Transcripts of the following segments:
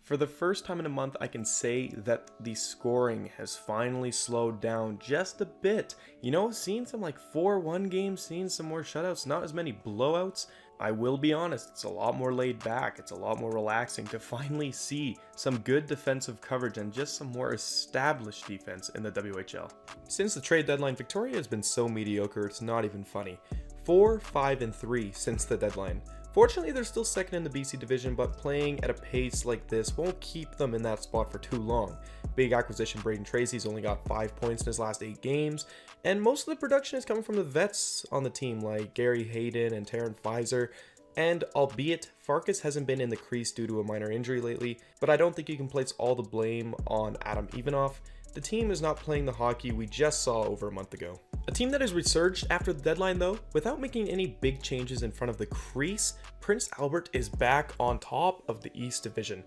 For the first time in a month, I can say that the scoring has finally slowed down just a bit. You know, seeing some like 4-1 games, seeing some more shutouts, not as many blowouts. I will be honest, it's a lot more laid back, it's a lot more relaxing to finally see some good defensive coverage and just some more established defense in the WHL. Since the trade deadline, Victoria has been so mediocre, it's not even funny. 4, 5, and 3 since the deadline. Fortunately, they're still second in the BC division, but playing at a pace like this won't keep them in that spot for too long. Big acquisition Braden Tracy's only got 5 points in his last 8 games, and most of the production is coming from the vets on the team like Gary Hayden and Taryn Fizer. And albeit Farkas hasn't been in the crease due to a minor injury lately, but I don't think you can place all the blame on Adam Ivanoff. The team is not playing the hockey we just saw over a month ago. A team that has resurged after the deadline though, without making any big changes in front of the crease, Prince Albert is back on top of the East Division.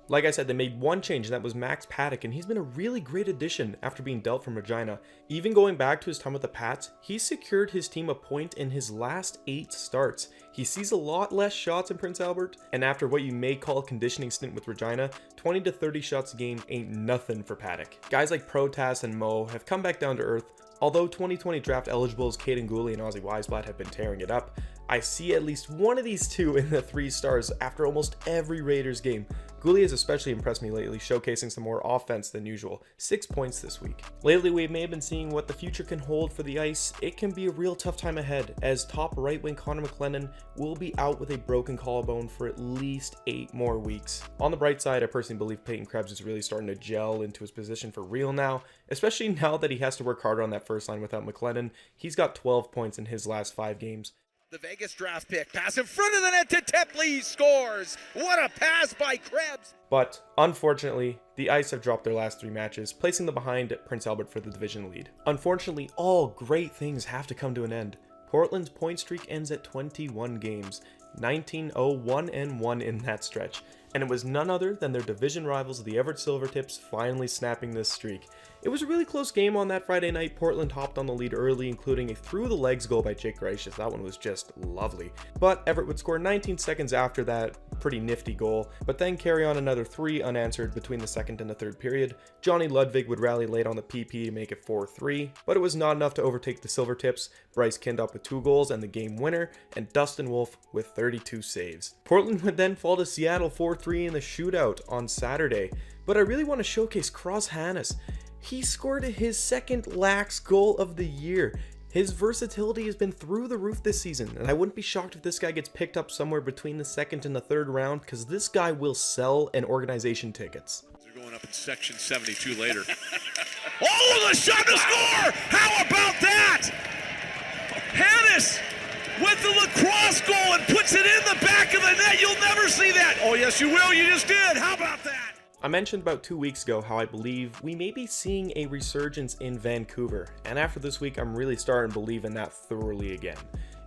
Like I said, they made one change, and that was Max Paddock, and he's been a really great addition after being dealt from Regina. Even going back to his time with the Pats, he secured his team a point in his last 8 starts. He sees a lot less shots in Prince Albert, and after what you may call a conditioning stint with Regina, 20 to 30 shots a game ain't nothing for Paddock. Guys like Protas and Mo have come back down to earth. Although 2020 draft eligibles Caden Gooley and Ozzy Weisblatt have been tearing it up, I see at least one of these two in the 3 stars after almost every Raiders game. Gooley has especially impressed me lately, showcasing some more offense than usual. 6 points this week. Lately, we may have been seeing what the future can hold for the Ice. It can be a real tough time ahead, as top right wing Connor McLennan will be out with a broken collarbone for at least 8 more weeks. On the bright side, I personally believe Peyton Krebs is really starting to gel into his position for real now, especially now that he has to work harder on that first line without McLennan. He's got 12 points in his last 5 games. The Vegas draft pick, pass in front of the net to Tepley, scores! What a pass by Krebs! But unfortunately, the Ice have dropped their last 3 matches, placing them behind Prince Albert for the division lead. Unfortunately, all great things have to come to an end. Portland's point streak ends at 21 games, 19-0-1-1 in that stretch, and it was none other than their division rivals, the Everett Silvertips, finally snapping this streak. It was a really close game on that Friday night. Portland hopped on the lead early, including a through-the-legs goal by Jake Gracious. That one was just lovely. But Everett would score 19 seconds after that pretty nifty goal, but then carry on another 3 unanswered between the second and the third period. Johnny Ludwig would rally late on the PP to make it 4-3, but it was not enough to overtake the Silvertips. Bryce Kindup with 2 goals and the game winner, and Dustin Wolf with 32 saves. Portland would then fall to Seattle 4-3 in the shootout on Saturday, but I really want to showcase Cross Hanas. He scored his second lax goal of the year. His versatility has been through the roof this season, and I wouldn't be shocked if this guy gets picked up somewhere between the second and the third round, because this guy will sell an organization tickets. They're going up in section 72 later. Oh, the shot to score! How about that? Hanas with the lacrosse goal and puts it in the back of the net. You'll never see that. Oh, yes, you will. You just did. How about that? I mentioned about 2 weeks ago how I believe we may be seeing a resurgence in Vancouver, and after this week I'm really starting to believe in that thoroughly again.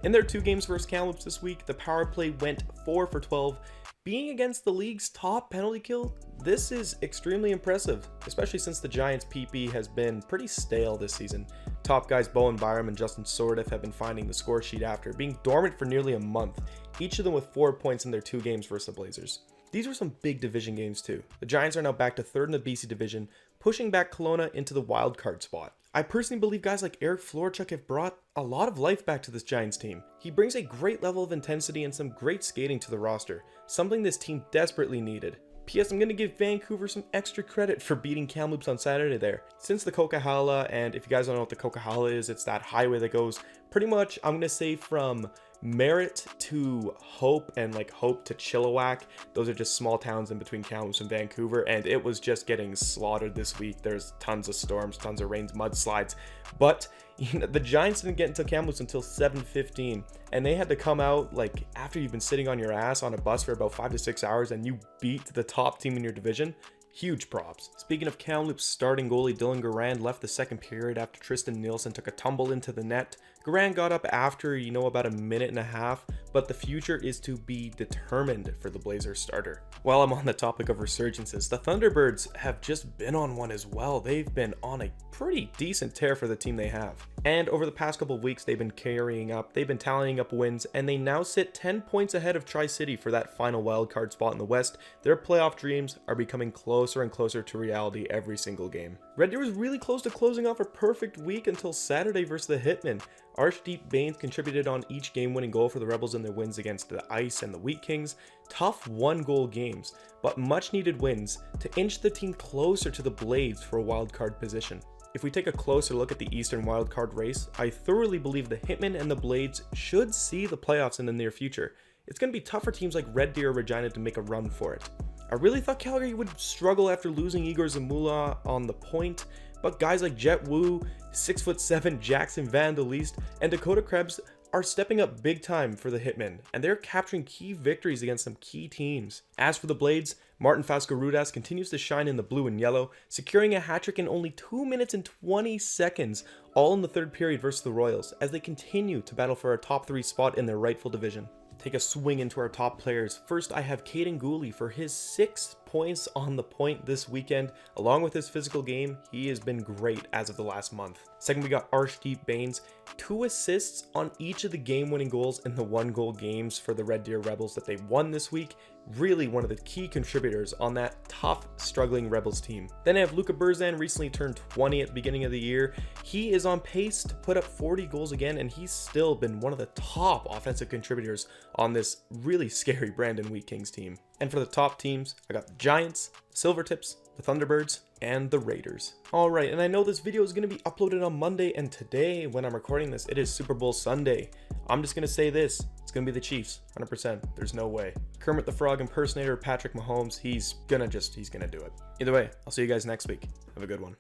In their 2 games versus Kamloops this week, the power play went 4 for 12. Being against the league's top penalty kill, this is extremely impressive, especially since the Giants' PP has been pretty stale this season. Top guys Bowen Byram and Justin Sordiff have been finding the score sheet after being dormant for nearly a month, each of them with 4 points in their 2 games versus the Blazers. These were some big division games too. The Giants are now back to 3rd in the BC division, pushing back Kelowna into the wild card spot. I personally believe guys like Eric Florchuk have brought a lot of life back to this Giants team. He brings a great level of intensity and some great skating to the roster, something this team desperately needed. P.S. I'm going to give Vancouver some extra credit for beating Kamloops on Saturday there. Since the Coquihalla, and if you guys don't know what the Coquihalla is, it's that highway that goes pretty much, I'm going to say, from Merritt to Hope and like Hope to Chilliwack. Those are just small towns in between Kamloops and Vancouver, and it was just getting slaughtered this week. There's tons of storms, tons of rains, mudslides, but the Giants didn't get into Kamloops until 7:15, and they had to come out like after you've been sitting on your ass on a bus for about 5 to 6 hours and you beat the top team in your division. Huge props. Speaking of Kamloops, starting goalie Dylan Garand left the second period after Tristan Nielsen took a tumble into the net. Garand got up after, about a minute and a half, but the future is to be determined for the Blazers starter. While I'm on the topic of resurgences, the Thunderbirds have just been on one as well. They've been on a pretty decent tear for the team they have. And over the past couple of weeks, they've been tallying up wins, and they now sit 10 points ahead of Tri-City for that final wildcard spot in the West. Their playoff dreams are becoming closer and closer to reality every single game. Red Deer was really close to closing off a perfect week until Saturday versus the Hitmen. Archdeep Baines contributed on each game-winning goal for the Rebels in their wins against the Ice and the Wheat Kings. Tough one-goal games, but much-needed wins to inch the team closer to the Blades for a wildcard position. If we take a closer look at the Eastern wildcard race, I thoroughly believe the Hitmen and the Blades should see the playoffs in the near future. It's going to be tough for teams like Red Deer or Regina to make a run for it. I really thought Calgary would struggle after losing Igor Zamula on the point, but guys like Jet Wu, 6'7" Jackson Van Der Leest, and Dakota Krebs are stepping up big time for the Hitmen, and they're capturing key victories against some key teams. As for the Blades, Martin Fasco-Rudas continues to shine in the blue and yellow, securing a hat-trick in only 2 minutes and 20 seconds, all in the third period versus the Royals, as they continue to battle for a top 3 spot in their rightful division. Take a swing into our top players. First, I have Caden Gooley for his 6 points on the point this weekend. Along with his physical game, he has been great as of the last month. Second, we got Archdeep Baines, 2 assists on each of the game-winning goals in the 1-goal games for the Red Deer Rebels that they won this week. Really one of the key contributors on that tough, struggling Rebels team. Then I have Luka Burzan, recently turned 20 at the beginning of the year. He is on pace to put up 40 goals again, and he's still been one of the top offensive contributors on this really scary Brandon Wheat Kings team. And for the top teams, I got the Giants, the Silvertips, the Thunderbirds, and the Raiders. Alright, and I know this video is going to be uploaded on Monday, and today, when I'm recording this, it is Super Bowl Sunday. I'm just going to say this, it's going to be the Chiefs, 100%, there's no way. Kermit the Frog impersonator Patrick Mahomes, he's gonna do it. Either way, I'll see you guys next week. Have a good one.